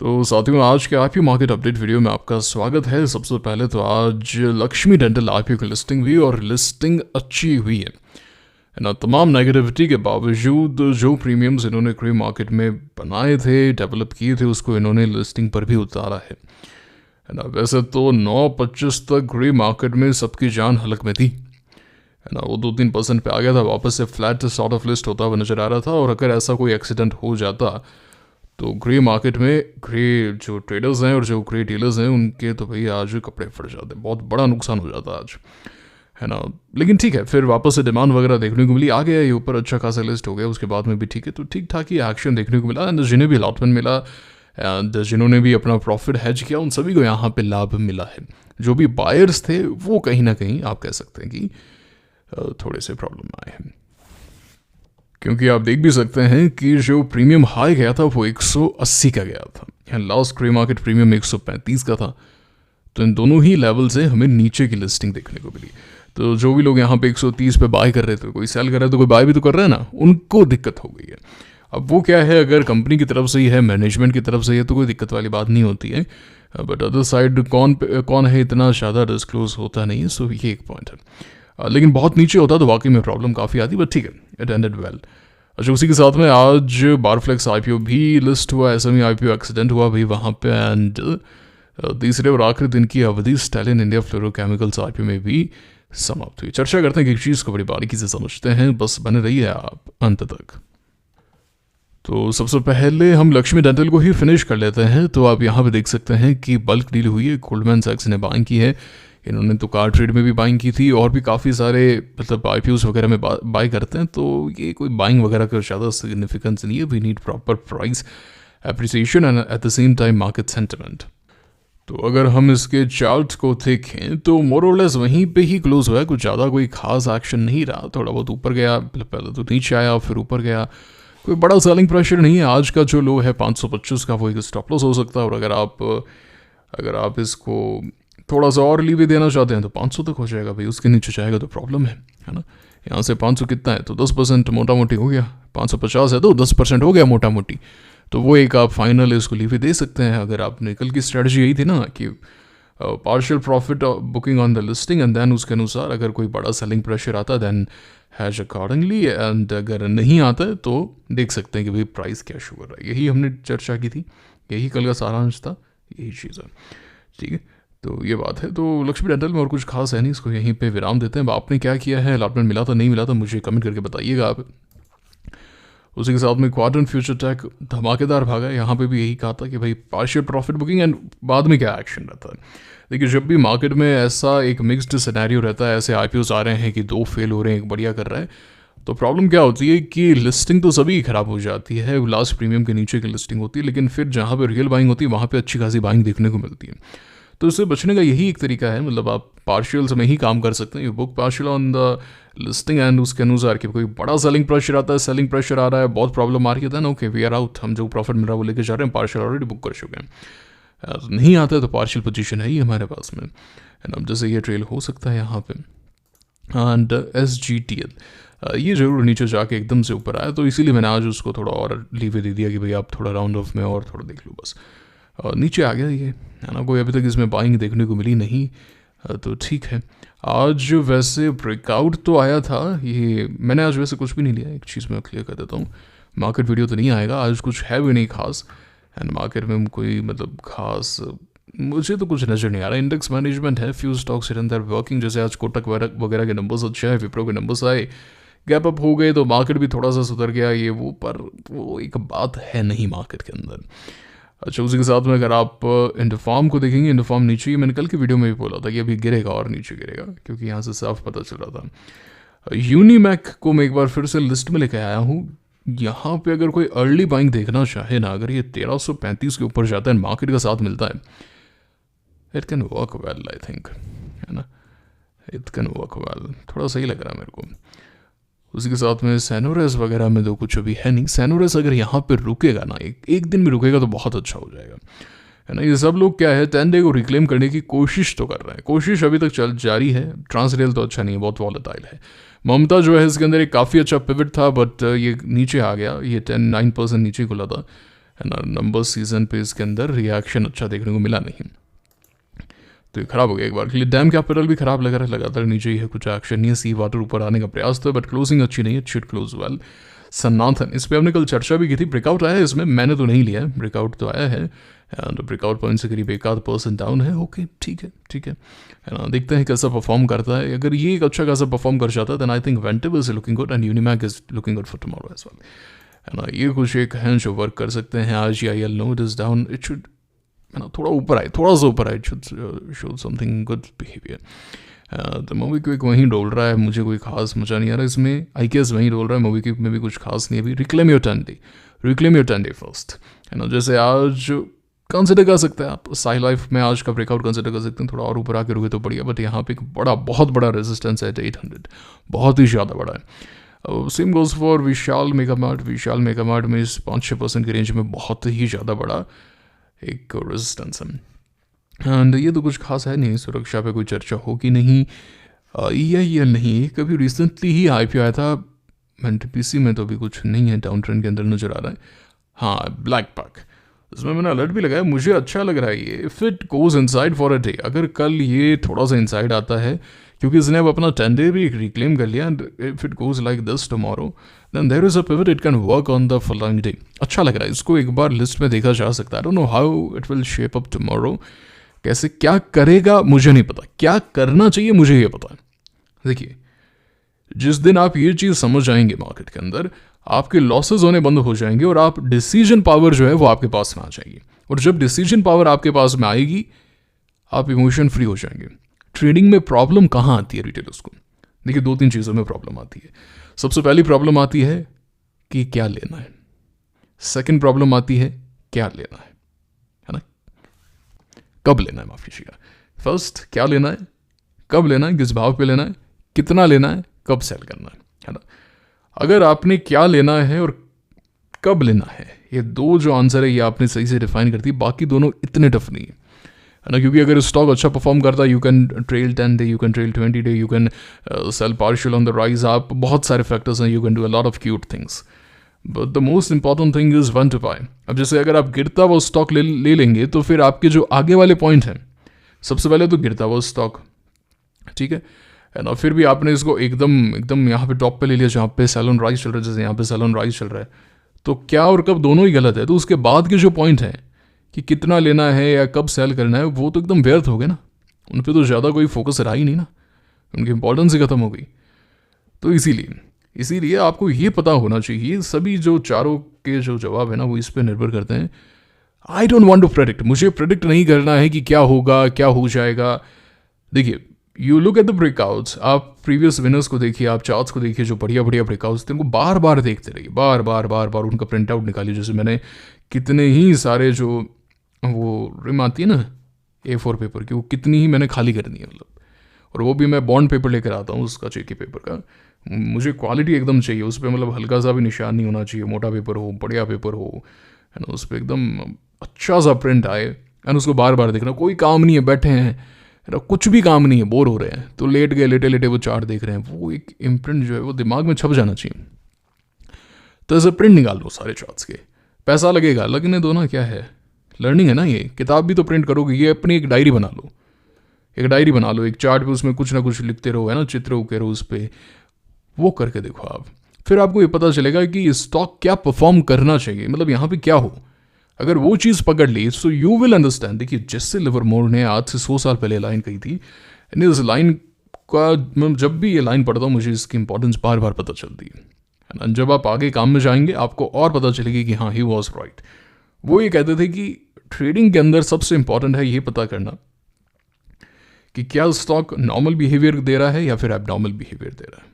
तो साथियों, आज के आईपीओ मार्केट अपडेट वीडियो में आपका स्वागत है। सबसे पहले तो आज लक्ष्मी डेंटल आईपीओ की लिस्टिंग हुई और लिस्टिंग अच्छी हुई है ना। तमाम नेगेटिविटी के बावजूद जो प्रीमियम्स इन्होंने क्री मार्केट में बनाए थे, डेवलप किए थे, उसको इन्होंने लिस्टिंग पर भी उतारा है ना। वैसे तो 9.25 तक क्री मार्केट में सबकी जान हलक में थी है ना। वो 2-3% पे आ गया था, वापस से फ्लैट सॉर्ट ऑफ लिस्ट होता हुआ नजर आ रहा था। और अगर ऐसा कोई एक्सीडेंट हो जाता तो ग्रे मार्केट में ग्रे जो ट्रेडर्स हैं और जो ग्रे डीलर्स हैं उनके तो भाई आज कपड़े फट जाते, बहुत बड़ा नुकसान हो जाता आज है ना। लेकिन ठीक है, फिर वापस से डिमांड वगैरह देखने को मिली, आ गया ये ऊपर, अच्छा खासा लिस्ट हो गया। उसके बाद में भी ठीक है, तो ठीक ठाक ही एक्शन देखने को मिला। एंड जिन्हें भी अलॉटमेंट मिला एंड जिन्होंने भी अपना प्रॉफिट हैज किया, उन सभी को यहाँ पे लाभ मिला है। जो भी बायर्स थे वो कहीं ना कहीं आप कह सकते हैं कि थोड़े से प्रॉब्लम आए हैं, क्योंकि आप देख भी सकते हैं कि जो प्रीमियम हाई गया था वो 180 का गया था। यहाँ लास्ट क्रे मार्केट प्रीमियम 135 का था। तो इन दोनों ही लेवल से हमें नीचे की लिस्टिंग देखने को मिली। तो जो भी लोग यहाँ पे 130 पे बाय कर रहे थे, कोई सेल कर रहा है तो कोई बाय भी तो कर रहा है ना, उनको दिक्कत हो गई है। अब वो क्या है, अगर कंपनी की तरफ से ही है, मैनेजमेंट की तरफ से ही है, तो कोई दिक्कत वाली बात नहीं होती है। बट अदर साइड कौन है, इतना ज़्यादा डिस्क्लोज होता नहीं है। सो ये एक पॉइंट है। लेकिन बहुत नीचे होता तो वाकई में प्रॉब्लम काफ़ी आती, बट ठीक है, इट एंडेड वेल। अच्छा, उसी के साथ में आज बारफ्लेक्स आईपीओ भी लिस्ट हुआ, एसएमई आईपीओ एक्सीडेंट हुआ भाई वहाँ पे। एंड तीसरे और आखिरी दिन की अवधि स्टालिन इंडिया फ्लोरोकेमिकल्स आईपीओ में भी समाप्त हुई। चर्चा करते हैं कि एक चीज़ को बड़ी बारीकी से समझते हैं, बस बने रहिए आप अंत तक। तो सबसे पहले हम लक्ष्मी डेंटल को ही फिनिश कर लेते हैं। तो आप यहाँ पे देख सकते हैं कि बल्क डील हुई है, गोल्डमैन सैक्स ने बाइंग की है। इन्होंने तो कार ट्रेड में भी बाइंग की थी, और भी काफ़ी सारे मतलब आईपीओस वगैरह में बाय करते हैं। तो ये कोई बाइंग वगैरह का ज़्यादा सिग्निफिकेंस नहीं है। We need proper price appreciation and at the same time market sentiment. तो अगर हम इसके चार्ट को देखें तो मोरलेस वहीं पे ही क्लोज हुआ है, कुछ ज़्यादा कोई खास एक्शन नहीं रहा। थोड़ा बहुत ऊपर गया, पहले तो नीचे आया फिर ऊपर गया, कोई बड़ा सेलिंग प्रेशर नहीं है। आज का जो लो है 525 का, वो एक स्टॉप लॉस हो सकता है। और अगर आप इसको थोड़ा सा और लीवे देना चाहते हैं तो 500 तक हो जाएगा भाई, उसके नीचे जाएगा तो प्रॉब्लम है ना। यहाँ से 500 कितना है, तो 10% मोटा मोटी हो गया। 550 है तो 10% हो गया मोटा मोटी। तो वो एक आप फाइनल इसको लीवे दे सकते हैं। अगर आपने कल की स्ट्रेटजी यही थी ना कि partial profit booking on the listing, and then उसके अनुसार अगर कोई बड़ा सेलिंग प्रेशर आता है देन हैज अकॉर्डिंगली, एंड अगर नहीं आता है तो देख सकते हैं कि भाई प्राइस क्या शो कर रहा है। यही हमने चर्चा की थी, यही कल का सारांश था, यही चीज़ है। ठीक है, तो ये बात है। तो लक्ष्मी डेंटल में और कुछ खास है नहीं, इसको यहीं पे विराम देते हैं। आपने क्या किया है, अलॉटमेंट मिला था नहीं मिला था, मुझे कमेंट करके बताइएगा आप। उसी के साथ में क्वाड्रेंट फ्यूचर टेक धमाकेदार भागा। यहाँ पे भी यही कहा था कि भाई पार्शियल प्रॉफिट बुकिंग, एंड बाद में क्या एक्शन रहता है। देखिए, जब भी मार्केट में ऐसा एक मिक्स्ड सिनेरियो रहता है, ऐसे आईपीओस आ रहे हैं कि 2 फेल हो रहे हैं, एक बढ़िया कर रहा है, तो प्रॉब्लम क्या होती है कि लिस्टिंग तो सभी खराब हो जाती है। लास्ट प्रीमियम के नीचे की लिस्टिंग होती है, लेकिन फिर जहाँ पे रियल बाइंग होती है वहाँ पे अच्छी खासी बाइंग देखने को मिलती है। तो इससे बचने का यही एक तरीका है, मतलब आप पार्शियल्स में ही काम कर सकते हैं। You book partial on the listing, and उसके अनुसार कि कोई बड़ा सेलिंग प्रेशर आता है, सेलिंग प्रेशर आ रहा है, बहुत प्रॉब्लम आ रही है, then okay we are out. हम जो प्रॉफिट मिल रहा है वो लेके जा रहे हैं, पार्शियल ऑलरेडी बुक कर चुके हैं। नहीं आता है तो पार्शियल पोजीशन है ही हमारे पास में, एंड अब जैसे ये ट्रेल हो सकता है यहाँ पे। एंड SGTL ये जरूर नीचे जाके एकदम से ऊपर आया, तो इसीलिए मैंने आज उसको थोड़ा और लीवे दे दिया कि भाई आप थोड़ा राउंड ऑफ में और थोड़ा देख लो बस। नीचे आ गया ये है ना, कोई अभी तक इसमें बाइंग देखने को मिली नहीं, तो ठीक है। आज वैसे ब्रेकआउट तो आया था, ये मैंने आज वैसे कुछ भी नहीं लिया। एक चीज़ मैं क्लियर कर देता हूँ, मार्केट वीडियो तो नहीं आएगा आज, कुछ है भी नहीं खास। एंड मार्केट में कोई मतलब खास मुझे तो कुछ नज़र नहीं आ रहा। इंडेक्स मैनेजमेंट है, फ्यू स्टॉक्स इधर वर्किंग, जैसे आज कोटक वगैरह के नंबर्स अच्छे हैं, विप्रो के नंबर्स आए, गैप अप हो गए तो मार्केट भी थोड़ा सा सुधर गया ये वो, पर वो एक बात है नहीं मार्केट के अंदर। अच्छा, उसी के साथ में अगर आप इंडोफार्म को देखेंगे, इंडोफार्म नीचे, मैंने कल की वीडियो में भी बोला था कि अभी गिरेगा और नीचे गिरेगा, क्योंकि यहाँ से साफ पता चल रहा था। यूनिमैक को मैं एक बार फिर से लिस्ट में लेकर आया हूँ। यहाँ पे अगर कोई अर्ली बाइंग देखना चाहे ना, अगर ये 1335 के ऊपर जाता है, मार्केट का साथ मिलता है, it can work well I think, है ना, इट कैन वर्क वेल, थोड़ा सही लग रहा है मेरे को। उसी के साथ में सैनोरेस वगैरह में तो कुछ अभी है नहीं। सैनोरेस अगर यहाँ पे रुकेगा ना, एक दिन में रुकेगा तो बहुत अच्छा हो जाएगा, है ना। ये सब लोग क्या है 10 डे को रिक्लेम करने की कोशिश तो कर रहे हैं, कोशिश अभी तक जारी है। ट्रांसरेल तो अच्छा नहीं है, बहुत वॉलेटाइल है। ममता जो है इसके अंदर एक काफ़ी अच्छा पिवट था, बट ये नीचे आ गया, ये 9% नीचे खुला था, है ना, नंबर सीजन पे इसके अंदर रिएक्शन अच्छा देखने को मिला नहीं, तो ये खराब हो गया एक बार के लिए। डैम कैपिटल भी खराब लग रहा है, लगातार नीचे ही है, कुछ एक्शन नहीं है। सी वाटर ऊपर आने का प्रयास तो, बट क्लोजिंग अच्छी नहीं है, शिट क्लोज वेल। सनातन, इस पर हमने कल चर्चा भी की थी, ब्रेकआउट आया है इसमें, मैंने तो नहीं लिया है, ब्रेकआउट तो आया है, एंड ब्रेकआउट पॉइंट से करीब 1% डाउन है। ओके, ठीक है ना, देखते हैं कैसा परफॉर्म करता है। अगर ये एक अच्छा खासा परफॉर्म कर जाता है then I think Ventive is looking good and Unimech is looking good for tomorrow as well, है ना। ये कुछ एक हैं जो वर्क कर सकते हैं। आज I'll know it is down, it should, है ना, थोड़ा सा ऊपर आए, it should show something good behaviour. तो मूवी क्विक वहीं डोल रहा है, मुझे कोई खास मजा नहीं आ रहा इसमें। आई गेस वहीं डोल रहा है, मूवी क्विक में भी कुछ खास नहीं है अभी। रिक्लेम योर 10 डे फर्स्ट, है ना। जैसे आज कंसिडर कर सकते हैं आप, साई लाइफ में आज का ब्रेकआउट कंसिडर कर सकते हैं, थोड़ा और ऊपर आके रुके तो बढ़िया, बट यहाँ पे एक बहुत बड़ा रेजिस्टेंस है 800, बहुत ही ज़्यादा बड़ा है। Same goes for Vishal mega mart में इस 5-6% की रेंज में बहुत ही ज़्यादा बड़ा एक रेजिस्टेंस है। एंड ये तो कुछ खास है नहीं, सुरक्षा पे कोई चर्चा होगी नहीं। ये नहीं, कभी रिसेंटली ही IPO आया था, NTPC में तो अभी कुछ नहीं है, डाउन ट्रेंड के अंदर नजर आ रहा है। हाँ, ब्लैक पैक, इसमें मैंने अलर्ट भी लगाया, मुझे अच्छा लग रहा है ये। If it goes inside for a day, अगर कल ये थोड़ा सा इनसाइड आता है, क्योंकि इसने अब अपना 10 डे भी रिक्लेम कर लिया, and if it goes like this tomorrow then there is a pivot, it can work on the following day. अच्छा लग रहा है, इसको एक बार लिस्ट में देखा जा सकता है। I don't know how it will shape up tomorrow, कैसे क्या करेगा मुझे नहीं पता, क्या करना चाहिए मुझे ये पता है। देखिए, जिस दिन आप ये चीज़ समझ जाएंगे मार्केट के अंदर, आपके लॉसेज होने बंद हो जाएंगे और आप डिसीजन पावर जो है वो आपके पास में आ जाएगी। और जब डिसीजन पावर आपके पास में आएगी, आप इमोशन फ्री हो जाएंगे। ट्रेडिंग में प्रॉब्लम कहाँ आती है रिटेलर्स को? देखिए, 2-3 चीज़ों में प्रॉब्लम आती है। सबसे पहली प्रॉब्लम आती है कि क्या लेना है। सेकंड प्रॉब्लम आती है क्या लेना है ना, कब लेना है, माफ कीजिएगा। फर्स्ट, क्या लेना है, कब लेना है, किस भाव पे लेना है, कितना लेना है, कब सेल करना है ना। अगर आपने क्या लेना है और कब लेना है, ये दो जो आंसर है ये आपने सही से डिफाइन कर दी, बाकी दोनों इतने टफ नहीं है ना। क्योंकि अगर स्टॉक अच्छा परफॉर्म करता है, you can trail 10 day, you can trail 20 day, you can sell partial on the rise, आप बहुत सारे फैक्टर्स हैं, you can do a lot of cute things, but the most important thing is when to buy. अब जैसे अगर आप गिरता हुआ स्टॉक ले लेंगे तो फिर आपके जो आगे वाले पॉइंट हैं, सबसे पहले तो गिरता हुआ स्टॉक, ठीक है ना। फिर भी आपने इसको एकदम यहाँ पे टॉप पे ले लिया जहाँ पे सेल ऑन राइज चल रहा है, जैसे यहाँ पे सेल ऑन राइज चल रहा है, तो क्या और कब दोनों ही गलत है। तो उसके बाद के जो पॉइंट हैं कि कितना लेना है या कब सेल करना है, वो तो एकदम व्यर्थ हो गए ना, उन पर तो ज़्यादा कोई फोकस रहा ही नहीं ना, उनकी इंपॉर्टेंस ही खत्म हो गई। तो इसीलिए आपको ये पता होना चाहिए, सभी जो चारों के जो जवाब है ना वो इस पर निर्भर करते हैं। I don't want to predict, मुझे प्रेडिक्ट नहीं करना है कि क्या होगा, क्या हो जाएगा। देखिए, you look at the breakouts, आप प्रीवियस विनर्स को देखिए, आप चार्ट्स को देखिए, जो बढ़िया ब्रेकआउट्स थे उनको बार बार देखते रहिए, बार बार उनका प्रिंट आउट निकालिए। जैसे मैंने कितने ही सारे जो वो रिम आती है ना A4 पेपर की, वो कितनी ही मैंने खाली कर दी है, मतलब। और वो भी मैं बॉन्ड पेपर लेकर आता हूँ उसका, चेकी पेपर का। मुझे क्वालिटी एकदम चाहिए उस पर, मतलब हल्का सा भी निशान नहीं होना चाहिए, मोटा पेपर हो, बढ़िया पेपर हो, है ना, उस पर एकदम अच्छा सा प्रिंट आए, एंड उसको बार बार देखना। कोई काम नहीं है, बैठे हैं, कुछ भी काम नहीं है, बोर हो रहे हैं, तो लेट गए, लेटे वो चार्ट देख रहे हैं, वो एक इम्प्रिंट जो है वो दिमाग में छप जाना चाहिए। तो ऐसे प्रिंट निकाल लो सारे चार्ट्स के, पैसा लगेगा, लगने दो ना, क्या है, लर्निंग है ना ये। किताब भी तो प्रिंट करोगे, ये अपनी एक डायरी बना लो, एक चार्ट पे, उसमें कुछ ना कुछ लिखते रहो, है ना, चित्र उके रहो उस पर, वो करके देखो आप। फिर आपको ये पता चलेगा कि स्टॉक क्या परफॉर्म करना चाहिए, मतलब यहाँ पे क्या हो। अगर वो चीज़ पकड़ ली सो यू विल अंडरस्टैंड। देखिए, जैसे लिवरमोर ने आज से 100 साल पहले लाइन कही थी, इस लाइन का मैं जब भी ये लाइन पढ़ता हूँ मुझे इसकी इंपॉर्टेंस बार बार पता चलती है ना। जब आप आगे काम में जाएंगे आपको और पता चलेगी कि हाँ, ही वॉज राइट। वो ये कहते थे कि ट्रेडिंग के अंदर सबसे इंपॉर्टेंट है ये पता करना कि क्या स्टॉक नॉर्मल बिहेवियर दे रहा है या फिर एबनॉर्मल बिहेवियर दे रहा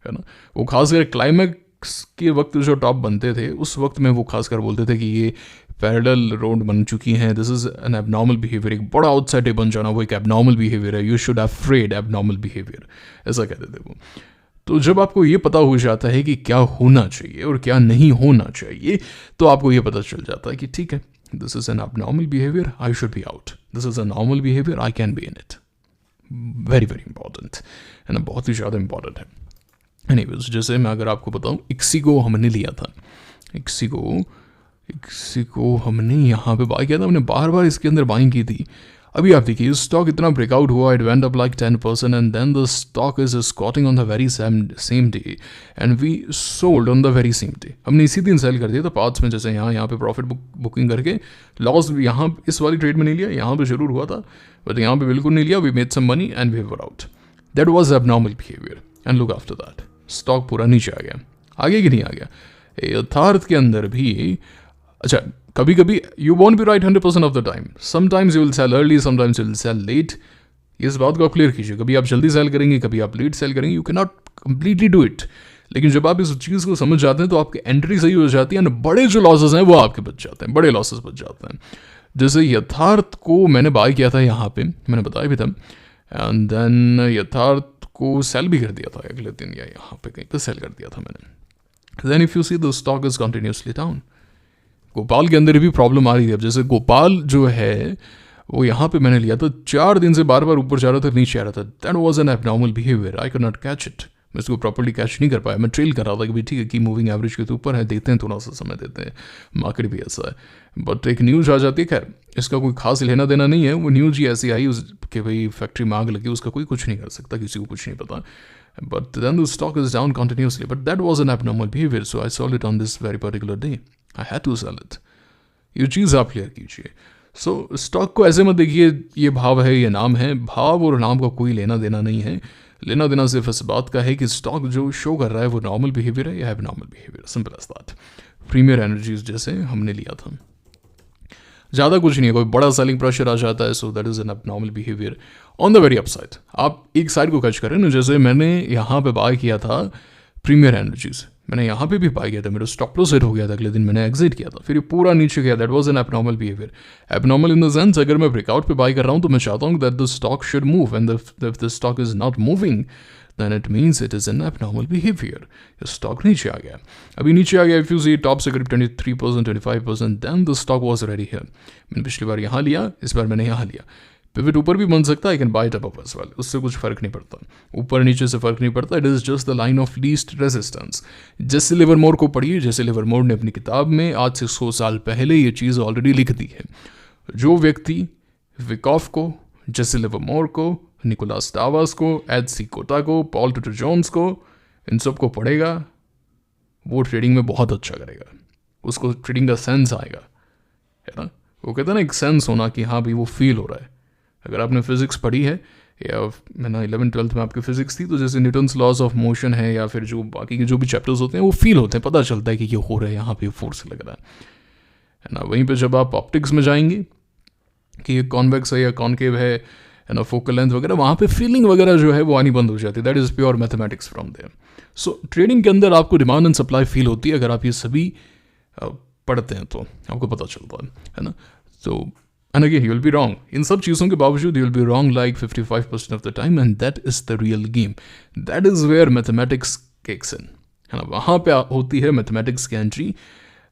है ना। वो खासकर क्लाइमैक्स के वक्त जो टॉप बनते थे उस वक्त में वो खासकर बोलते थे कि ये पैरेलल रोड बन चुकी हैं, this is an abnormal behaviour. एक बड़ा आउटसाइड बन जाना वो एक एबनॉर्मल बिहेवियर है, you should afraid abnormal behaviour, ऐसा कहते थे वो। तो जब आपको ये पता हो जाता है कि क्या होना चाहिए और क्या नहीं होना चाहिए, तो आपको ये पता चल जाता है कि ठीक है, this is an abnormal behaviour, I should be out, this is a normal behaviour, I can be in it. Very important है ना, बहुत ही ज़्यादा इंपॉर्टेंट है। एनीवेज, जैसे मैं अगर आपको बताऊं, इक्सिगो हमने लिया था, इक्सिगो किसी को हमने यहाँ पे बाई किया था, हमने बार बार इसके अंदर बाइंग की थी। अभी आप देखिए स्टॉक इतना ब्रेकआउट हुआ, it went up like 10% and then the stock is scouting on the very same day and we sold on the very same day. हमने इसी दिन सेल कर दिया था पार्ट्स में, जैसे यहाँ पे प्रॉफिट बुकिंग करके लॉस यहाँ इस वाली ट्रेड में नहीं लिया, यहाँ पे जरूर हुआ था बट यहाँ पे बिल्कुल नहीं लिया। We made some money and we were out. That was abnormal behaviour and look after that stock पूरा नीचे आ गया, आगे कि नहीं आ गया। यथार्थ के अंदर भी अच्छा कभी कभी you won't be right 100% of the time, sometimes you will sell early, sometimes you will sell late. इस बात को आप क्लियर कीजिए, कभी आप जल्दी सेल करेंगे, कभी आप लेट सेल करेंगे, you can not completely do it. लेकिन जब आप इस चीज़ को समझ जाते हैं तो आपकी एंट्री सही हो जाती है, बड़े जो लॉसेस हैं वो आपके बच जाते हैं, बड़े लॉसेस बच जाते हैं। जैसे यथार्थ को मैंने बाय किया था यहाँ पे, मैंने बताया भी था, एंड देन यथार्थ को सेल भी कर दिया था अगले दिन, या यहाँ पे कहीं पे सेल कर दिया था मैंने। Then if you see the stock is continuously down. Gopal के अंदर भी प्रॉब्लम आ रही थी। अब जैसे गोपाल जो है वो यहाँ पे मैंने लिया था, 4 दिन से बार बार ऊपर जा रहा था, नीचे आ रहा था। That was an abnormal behaviour, I can not catch it. मैं इसको प्रॉपर्ली कैच नहीं कर पाया, मैं ट्रेल कर रहा था कि भाई ठीक है कि मूविंग एवरेज के तो ऊपर है, देते हैं थोड़ा सा समय देते हैं, मार्केट भी ऐसा है। बट एक न्यूज़ आ जाती है, खैर इसका कोई खास लेना देना नहीं है, वो न्यूज़ ही ऐसी आई कि भाई फैक्ट्री में आग लगी, उसका कोई कुछ नहीं कर सकता, किसी को कुछ नहीं पता। But then the stock is down continuously. But that was an abnormal behavior, so I sold it on this very particular day. I had to sell it. ये चीज़ आप क्लियर कीजिए। सो स्टॉक को ऐसे मत देखिए ये भाव है, ये नाम है। भाव और नाम का कोई लेना देना नहीं है। लेना देना सिर्फ इस बात का है कि स्टॉक जो शो कर रहा है वो नॉर्मल बिहेवियर है या abnormal behaviour, simple as that. Premier Energies जैसे हमने लिया था, ज़्यादा कुछ नहीं है, कोई बड़ा सेलिंग प्रेशर आ जाता है, so that is an abnormal behaviour on the very upside. आप एक साइड को कैच करें ना, जैसे मैंने यहाँ पे बाय किया था प्रीमियर एनर्जीज, मैंने यहाँ पे भी बाय किया था, मेरा स्टॉप लॉस हिट हो गया था, अगले दिन मैंने एग्जिट किया था, फिर ये पूरा नीचे गया। That was an abnormal behaviour. Abnormal in the sense अगर मैं ब्रेकआउट पे बाय कर रहा हूँ तो मैं चाहता हूँ that the stock should move, and if the stock is not moving then it means it is an abnormal behavior. The stock नीचे आ गया, अभी नीचे आ गया। If you see टॉप से करीब 23%, 25%, then the stock was already here. मैंने पिछली बार यहाँ लिया, इस बार मैंने यहाँ लिया। पिवट ऊपर भी बन सकता है, I can buy it up as well, उससे कुछ फर्क नहीं पड़ता, ऊपर नीचे से फर्क नहीं पड़ता। It is just the line of least resistance। जैसे लिवरमोर को पढ़िए, जैसे लिवरमोर ने अपनी किताब में आज से 100 साल पहले ये चीज़ ऑलरेडी लिख दी है। जो व्यक्ति विकॉफ को, जैसे लिवरमोर को, निकोलस टावर्स को, एच.सी. कोटा को, पॉल ट्यूटर जोन्स को, इन सब को पढ़ेगा, वो ट्रेडिंग में बहुत अच्छा करेगा, उसको ट्रेडिंग का सेंस आएगा, है ना। वो कहते हैं ना एक सेंस होना कि हाँ भाई वो फील हो रहा है। अगर आपने फिजिक्स पढ़ी है या मैंने 11th-12th में आपकी फिजिक्स थी, तो जैसे न्यूटन्स लॉज ऑफ मोशन है या फिर जो बाकी के जो भी चैप्टर्स होते हैं वो फील होते हैं, पता चलता है कि ये हो रहा है, यहाँ पे फोर्स लग रहा है ना। वहीं पे जब आप ऑप्टिक्स में जाएंगे कि ये कॉन्वेक्स है या कॉन्केव है ना, फोकल लेंथ वगैरह, वहाँ पे फीलिंग वगैरह जो है वो आनी बंद हो जाती है। That is pure mathematics from there. So trading के अंदर आपको डिमांड एंड सप्लाई फील होती है, अगर आप ये सभी पढ़ते हैं तो आपको पता चलता है ना। तो and again you will be wrong, इन सब चीज़ों के बावजूद you will be wrong like 55% of the time, and that is the real game. That is where mathematics kicks in, है ना। वहाँ पे होती है मैथमेटिक्स की एंट्री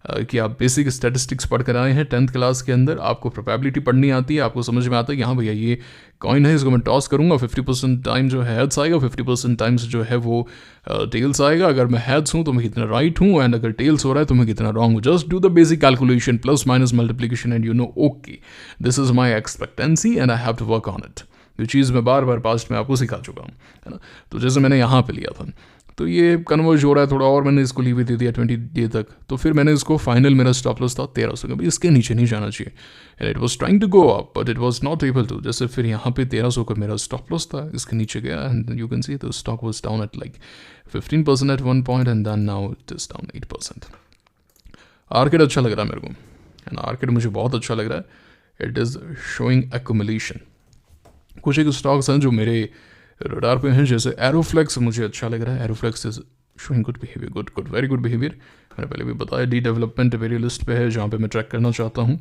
कि आप बेसिक स्टैटिस्टिक्स पढ़ कर आए हैं 10th क्लास के अंदर, आपको प्रोबेबिलिटी पढ़नी आती है, आपको समझ में आता है कि हाँ भैया ये कॉइन है, इसको मैं टॉस करूँगा, 50% टाइम जो है हेड्स आएगा, 50% टाइम्स जो है वो टेल्स आएगा। अगर मैं हेड्स हूँ तो मैं कितना राइट हूँ, एंड अगर टेल्स हो रहा है तो मैं कितना रॉन्ग हूँ। Just do the basic calculation, plus minus multiplication, and you know okay this is my expectancy and I have to work on it. ये चीज़ मैं बार बार पास्ट में आपको सिखा चुका हूँ, है ना। तो जैसे मैंने यहाँ पे लिया था, तो ये कन्वर्ज हो रहा है थोड़ा और, मैंने इसको लीव दे दिया 20 डे तक, तो फिर मैंने इसको फाइनल मेरा स्टॉप लॉस था 1300 का, भाई इसके नीचे नहीं जाना चाहिए, and it was trying to go up but it was not able to. जैसे फिर यहाँ पे 1300 का मेरा स्टॉप लॉस था, इसके नीचे गया, and you can see the stock was down at like 15% at one point, and then now it is down 8%। Arkade अच्छा लग रहा है मेरे को, एंड आर्केड मुझे बहुत अच्छा लग रहा है। It is showing accumulation. कुछ एक स्टॉक्स हैं जो मेरे रडार पे हैं, जैसे एरोफ्लेक्स मुझे अच्छा लग रहा है। Aeroflex is showing good behaviour, good very good behaviour. मैंने पहले भी बताया डी डेवलपमेंट मेरी लिस्ट पे है जहाँ पे मैं ट्रैक करना चाहता हूँ।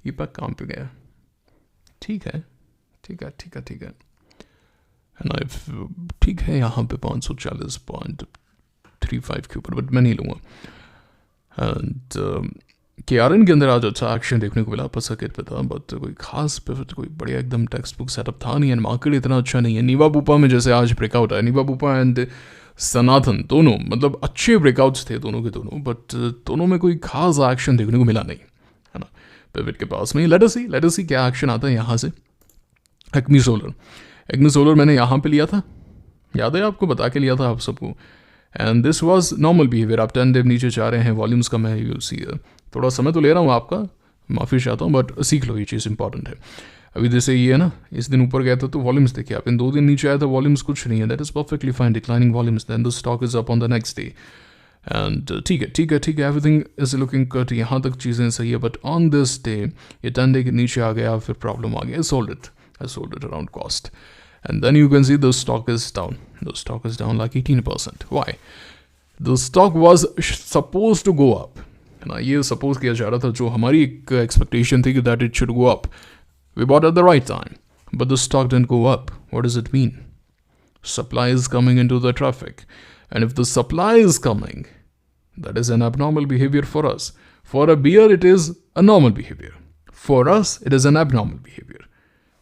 ये पैक काम पे गया, ठीक है ठीक है ठीक है ठीक है ना, ठीक है यहाँ पे 540.35 के ऊपर, बट मैं नहीं लूँगा। एंड KRN के अंदर आज अच्छा एक्शन देखने को मिला, पर सर्किट पे था, बट कोई खास पिवट, कोई बढ़िया एकदम टेक्स्ट बुक सेटअप था नहीं, एंड मार्केट इतना अच्छा नहीं है। नीवा बुपा में जैसे आज ब्रेकआउट है, नीवा बुपा एंड सनातन, दोनों मतलब अच्छे ब्रेकआउट्स थे दोनों के दोनों, बट दोनों में कोई खास एक्शन देखने को मिला नहीं, है ना। पिवट के पास में लेट अस सी क्या एक्शन आता है यहाँ से। एक्मी सोलर मैंने यहाँ पे लिया था, याद है आपको, बता के लिया था आप सबको। And this was normal behaviour. आप 10 डिप नीचे जा रहे हैं, वॉल्यूम्स कम है, यू सी। थोड़ा समय तो ले रहा हूँ आपका, माफ़ी चाहता हूँ, बट सीख लो, ये चीज़ इंपॉर्टेंट है। अभी जैसे ये है ना, इस दिन ऊपर गया था तो वॉल्यूम्स देखिए आप, इन 2 दिन नीचे आया था वॉल्यूम्स कुछ नहीं है, that is perfectly fine, declining volumes, then the stock is up on the next day and ठीक है, एवरीथिंग इज लुकिंग गुड, यहाँ तक चीज़ें सही है। बट ऑन दिस डे ये 10 डे के नीचे आ गया, फिर प्रॉब्लम आ गया। I sold it around cost and then you can see the stock is down. The stock is down like 18%. Why? The stock was supposed to go up. ना ये suppose किया जा रहा था, जो हमारी एक एक्सपेक्टेशन थी कि that it should go up. We bought at the right time, but the stock didn't go up. What does it mean? Supply is coming into the traffic, and if the supply is coming, that is an abnormal behavior for us. For a bear, it is a normal behavior. For us, it is an abnormal behavior.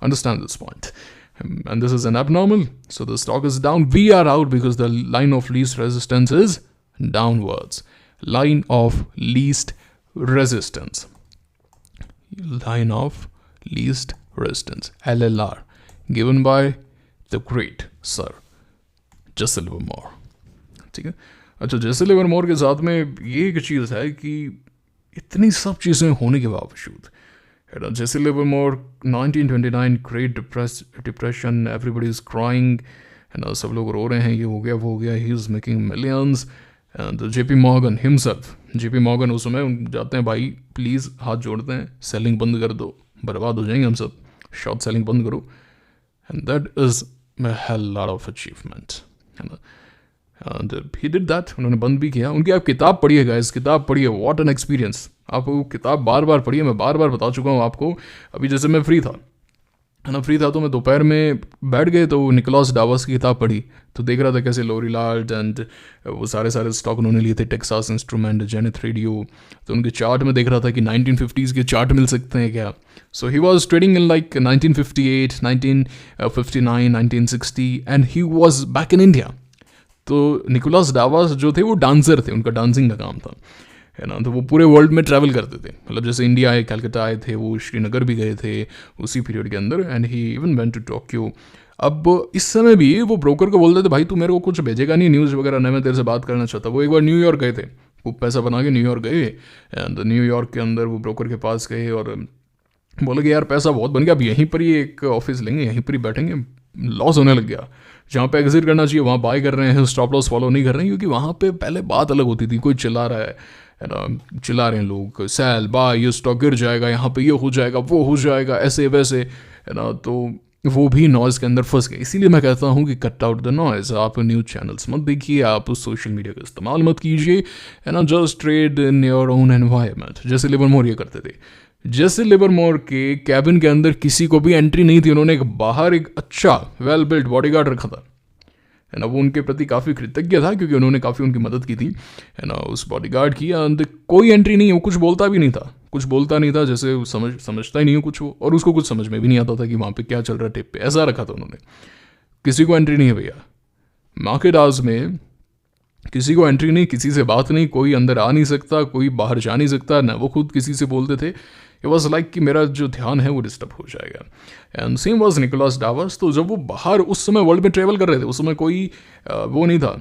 Understand this point. And this is an abnormal, so the stock is down. We are out because the line of least resistance is downwards. Line of least resistance. Line of least resistance, LLR, given by the great sir Jesse Livermore. ठीक है। अच्छा, जेसे Livermore के साथ में ये एक चीज़ है कि इतनी सब चीज़ें होने के बावजूद, Jesse Livermore, 1929, Great Depression, everybody is crying, सब लोग रो रहे हैं, ये हो गया वो हो गया, he is making millions, and JP Morgan himself, JP Morgan उस समय जाते हैं, भाई प्लीज़ हाथ जोड़ते हैं, सेलिंग बंद कर दो, बर्बाद हो जाएंगे हम सब, शॉर्ट सेलिंग बंद करो, and that is a hell lot of achievement, है ना। And he did that, उन्होंने बंद भी किया। उनकी आप किताब पढ़िए गाइस, किताब पढ़िए, व्हाट एन एक्सपीरियंस। आप वो किताब बार बार पढ़िए, मैं बार बार बता चुका हूँ आपको। अभी जैसे मैं फ्री था, है ना, फ्री था तो मैं दोपहर में बैठ गए तो निकोलस डावस की किताब पढ़ी, तो देख रहा था कैसे लोरीलार्ड एंड वो सारे स्टॉक उन्होंने लिए थे, टेक्सास इंस्ट्रूमेंट, जेनेथ रेडियो, तो उनके चार्ट में देख रहा था कि 1950s के चार्ट मिल सकते हैं क्या। So he was trading in like 1958, 1959, 1960 and he was back in India. तो निकोलस डावस जो थे वो डांसर थे, उनका डांसिंग का काम था, है ना। तो वो पूरे वर्ल्ड में ट्रैवल करते थे, मतलब जैसे इंडिया आए, कलकत्ता आए थे, वो श्रीनगर भी गए थे उसी पीरियड के अंदर, and he even went to Tokyo. अब इस समय भी वो ब्रोकर को बोलते थे, भाई तू मेरे को कुछ भेजेगा नहीं, न्यूज़ वगैरह नहीं, मैं तेरे से बात करना चाहता। वो एक बार न्यूयॉर्क गए थे, वो पैसा बना के न्यूयॉर्क गए, एंड न्यूयॉर्क के अंदर वो ब्रोकर के पास गए और बोले कि यार पैसा बहुत बन गया, अब यहीं पर ही एक ऑफिस लेंगे, यहीं पर ही बैठेंगे। लॉस होने लग गया, जहाँ पे एग्जिट करना चाहिए वहाँ बाय कर रहे हैं, स्टॉप लॉस फॉलो नहीं कर रहे हैं, क्योंकि वहाँ पे पहले बात अलग होती थी, कोई चिल्ला रहा है ना, चिल्ला रहे हैं लोग, सेल बाय, ये स्टॉक गिर जाएगा, यहाँ पे ये हो जाएगा, वो हो जाएगा, ऐसे वैसे, है ना। तो वो भी नॉइज़ के अंदर फंस गए। इसीलिए मैं कहता हूँ कि कट आउट द नॉइज़। आप न्यूज़ चैनल्स मत देखिए, आप सोशल मीडिया का इस्तेमाल मत कीजिए, है ना। Just trade in your own environment, जैसे लिवरमोर ये करते थे। जैसे लिवरमोर के कैबिन के अंदर किसी को भी एंट्री नहीं थी, उन्होंने बाहर एक अच्छा वेल बिल्ट बॉडीगार्ड रखा था, है ना। वो उनके प्रति काफ़ी कृतज्ञ था क्योंकि उन्होंने काफ़ी उनकी मदद की थी, है ना, उस बॉडीगार्ड की। एंड कोई एंट्री नहीं, वो कुछ बोलता भी नहीं था, जैसे समझता ही नहीं हो कुछ वो, और उसको कुछ समझ में भी नहीं आता था कि वहाँ पे क्या चल रहा है टेप पे, ऐसा रखा था उन्होंने। किसी को एंट्री नहीं है भैया, मार्केट आवर्स में किसी को एंट्री नहीं, किसी से बात नहीं, कोई अंदर आ नहीं सकता, कोई बाहर जा नहीं सकता, ना वो खुद किसी से बोलते थे। इट वॉज लाइक कि मेरा जो ध्यान है वो डिस्टर्ब हो जाएगा। And same was Nicolas Darvas. तो जब वो बाहर उस समय वर्ल्ड में ट्रेवल कर रहे थे, उस समय कोई वो नहीं था,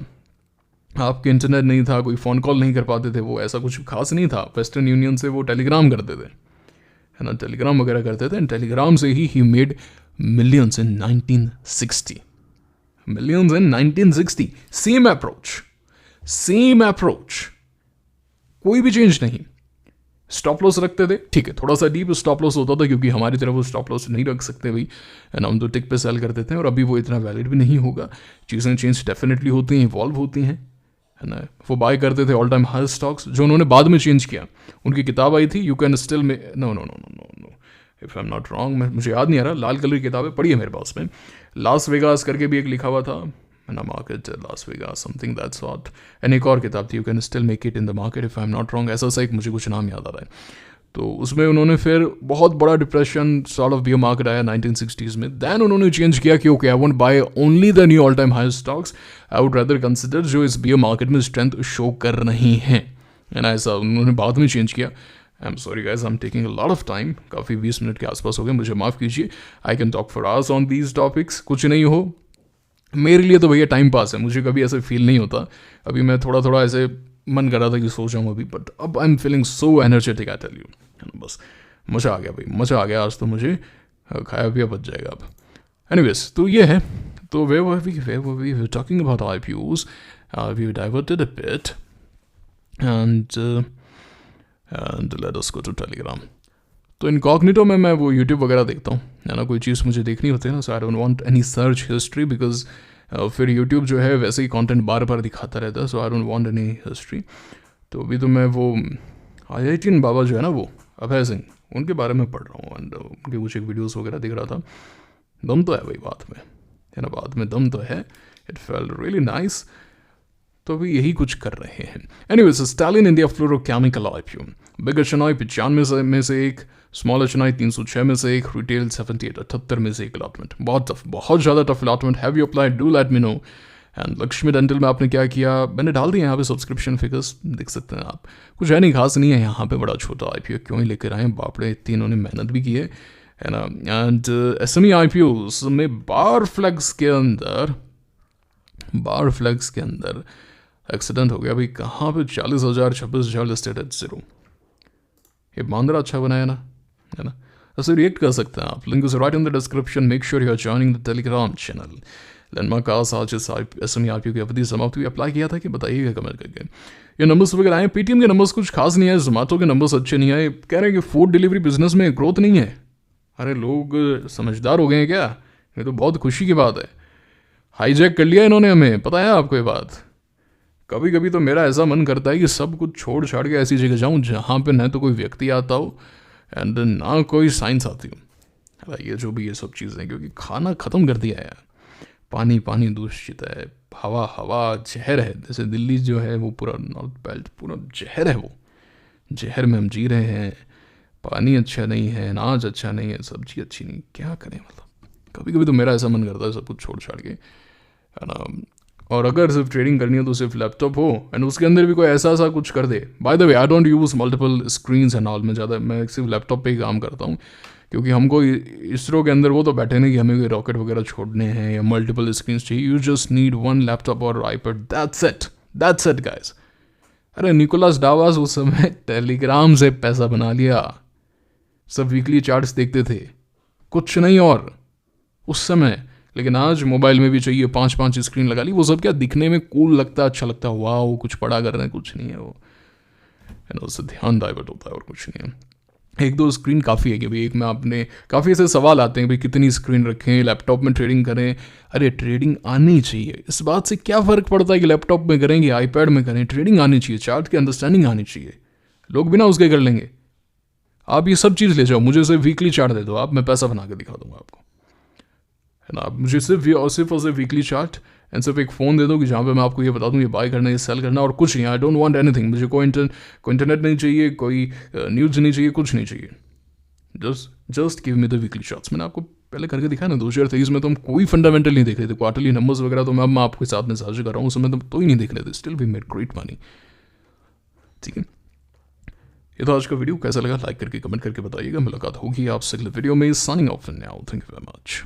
आपके इंटरनेट नहीं था, कोई फ़ोन कॉल नहीं कर पाते थे, वो ऐसा कुछ खास नहीं था। वेस्टर्न यूनियन से वो टेलीग्राम करते थे, है ना, टेलीग्राम वगैरह करते थे, एंड टेलीग्राम से he made millions in 1960, millions in 1960। Same approach, कोई भी चेंज नहीं। स्टॉप लॉस रखते थे, ठीक है, थोड़ा सा डीप स्टॉप लॉस होता था क्योंकि हमारी तरफ वो स्टॉप लॉस नहीं रख सकते भाई, है ना, हम तो टिक पे सेल कर देते हैं, और अभी वो इतना वैलिड भी नहीं होगा। चीज़ें चेंज डेफिनेटली होती हैं, इवॉल्व होती हैं, है ना। वो बाय करते थे ऑल टाइम हाई स्टॉक्स, जो उन्होंने बाद में चेंज किया। उनकी किताब आई थी, you can still know if I am not wrong, मुझे याद नहीं आ रहा, लाल कलर की किताबें पढ़ी है मेरे पास में, लास वेगास करके भी एक लिखा हुआ था, है ना, market Las Vegas something that sort. And एक और किताब थी, you can still make it in the market if I am not wrong, ऐसा सा एक मुझे कुछ नाम याद आ रहा है। तो उसमें उन्होंने फिर बहुत बड़ा depression sort of beer market आया 1960s में. देन उन्होंने चेंज किया कि okay I won't by only the knew all time high stocks, I would rather consider जो इस बियर मार्केट में स्ट्रेंथ शो कर रही हैं. है ना, ऐसा उन्होंने बाद में चेंज किया. I am sorry guys, I am taking a lot of time, काफ़ी 20 मिनट के आसपास हो गए, मुझे माफ़ कीजिए. I can talk for hours on these topics. कुछ नहीं हो मेरे लिए तो भैया टाइम पास है, मुझे कभी ऐसे फील नहीं होता. अभी मैं थोड़ा थोड़ा ऐसे मन कर रहा था कि सो जाऊँ अभी, बट अब I am feeling so energetic, I tell you. है ना, बस मज़ा आ गया भाई, मज़ा आ गया. आज तो मुझे खाया पिया बच जाएगा अब. एनीवेज, तो ये है. तो we were talking about IPOs, we diverted a bit and let us go to Telegram. तो इनकॉग्निटो में मैं वो यूट्यूब वगैरह देखता हूँ, है ना, कोई चीज़ मुझे देखनी होती है ना, so I don't want any search history because फिर यूट्यूब जो है वैसे ही कंटेंट बार बार दिखाता रहता है, so I don't want any history. तो अभी तो मैं वो IITian बाबा जो है ना, वो अभय सिंह, उनके बारे में पढ़ रहा हूँ. एंड उनके कुछ एक वीडियोस वगैरह दिख रहा था. दम तो है भाई बात में, है ना, बात में दम तो है. It felt really nice. तो अभी यही कुछ कर रहे हैं. Anyways, Stalin India fluorochemical IPO, big HNI 95 में से एक, स्मॉल HNI 306 में से एक, रिटेल 78 78 में से एक अलॉटमेंट. बहुत टफ, बहुत ज़्यादा tough allotment. Have you applied? Do let me know. And Lakshmi dental में आपने क्या किया? मैंने डाल दिया यहाँ पे सब्सक्रिप्शन फिगर्स, देख सकते हैं आप. कुछ है नहीं, खास नहीं है यहाँ पे. बड़ा छोटा IPO क्यों ही लेकर आए, बापड़े, इतनी इन्होंने मेहनत भी की है ना. एंड SME IPOs में बार फ्लैग्स के अंदर एक्सीडेंट हो गया भाई. कहाँ पे 40,000 26,000 लिस्टेड एट जीरो. ये बांद्रा अच्छा बनाया ना, है ना. ऐसे रिएक्ट कर सकते हैं आप. Link is right in the description. Make sure you are joining the Telegram channel. Landmark आज SME IPO की अवधि समाप्ति अप्लाई किया था कि बताइएगा कमेंट करके. ये नंबर्स वगैरह आए. पेटीएम के नंबर्स कुछ खास नहीं आए, जोमेटो के नंबर्स अच्छे नहीं आए. कह रहे हैं कि फूड डिलीवरी बिजनेस में ग्रोथ नहीं है. अरे लोग समझदार हो गए हैं क्या? ये तो बहुत खुशी की बात है. हाईजैक कर लिया इन्होंने हमें, पता है आपको ये बात. कभी कभी तो मेरा ऐसा मन करता है कि सब कुछ छोड़ छाड़ के ऐसी जगह जाऊं जहाँ पे न तो कोई व्यक्ति आता हो एंड ना कोई साइंस आती हो. ये जो भी ये सब चीज़ें, क्योंकि खाना ख़त्म कर दिया है. पानी दूषित है, हवा जहर है. जैसे दिल्ली जो है वो पूरा नॉर्थ बेल्ट पूरा जहर है. वो जहर में हम जी रहे हैं. पानी अच्छा नहीं है, अनाज अच्छा नहीं है, सब्जी अच्छी नहीं, क्या करें. मतलब कभी कभी तो मेरा ऐसा मन करता है सब कुछ छोड़ छाड़ के, है ना. और अगर सिर्फ ट्रेडिंग करनी हो तो सिर्फ लैपटॉप हो एंड उसके अंदर भी कोई ऐसा कुछ कर दे. By the way, I don't use multiple screens and all. मैं सिर्फ लैपटॉप पे ही काम करता हूँ, क्योंकि हमको इसरो के अंदर वो तो बैठे नहीं कि हमें कोई रॉकेट वगैरह छोड़ने हैं या मल्टीपल स्क्रीन्स चाहिए. You just need one laptop और आईपैड, दैट्स इट गाइस. अरे निकोलस डावास उस समय टेलीग्राम से पैसा बना लिया. सब वीकली चार्ट्स देखते थे, कुछ नहीं और उस समय. लेकिन आज मोबाइल में भी चाहिए 5 स्क्रीन लगा ली. वो सब क्या दिखने में कूल लगता है, अच्छा लगता है, वाह वो कुछ पढ़ा कर रहे हैं, कुछ नहीं है वो, है ना. उससे ध्यान डाइवर्ट होता है और कुछ नहीं है. 1-2 स्क्रीन काफ़ी है कि भाई एक में आपने काफ़ी ऐसे सवाल आते हैं भाई कितनी स्क्रीन रखें, लैपटॉप में ट्रेडिंग करें. अरे ट्रेडिंग आनी चाहिए. इस बात से क्या फ़र्क पड़ता है कि लैपटॉप में करें कि आईपैड में करें. ट्रेडिंग आनी चाहिए, चार्ट की अंडरस्टैंडिंग आनी चाहिए. लोग बिना उसके कर लेंगे. आप ये सब चीज़ ले जाओ, मुझे सिर्फ वीकली चार्ट दे दो आप, मैं पैसा बना के दिखा दूंगा आपको, है ना. मुझे सिर्फ और सिर्फ वीकली चार्ट एंड सिर्फ एक फ़ोन दे दो कि जहाँ पे मैं आपको ये बता दूँ ये बाय करना है, ये सेल करना, और कुछ नहीं. आई डोंट वांट एनीथिंग. मुझे कोई इंटरनेट नहीं चाहिए, कोई न्यूज़ नहीं चाहिए, कुछ नहीं चाहिए. Just give me the weekly charts. मैंने आपको पहले करके दिखाया ना 2023 में तो हम कोई फंडामेंटल नहीं देख रहे थे. क्वार्टरली नंबर्स वगैरह तो मैं आपके साथ में साझा कर रहा हूँ, उस समय तो ही नहीं देख रहे थे. Still we made great money. ठीक है, ये तो आज का वीडियो. कैसा लगा लाइक करके कमेंट करके बताइएगा. मुलाकात होगी आपसे अगले वीडियो में. Signing off now. Thank you very much.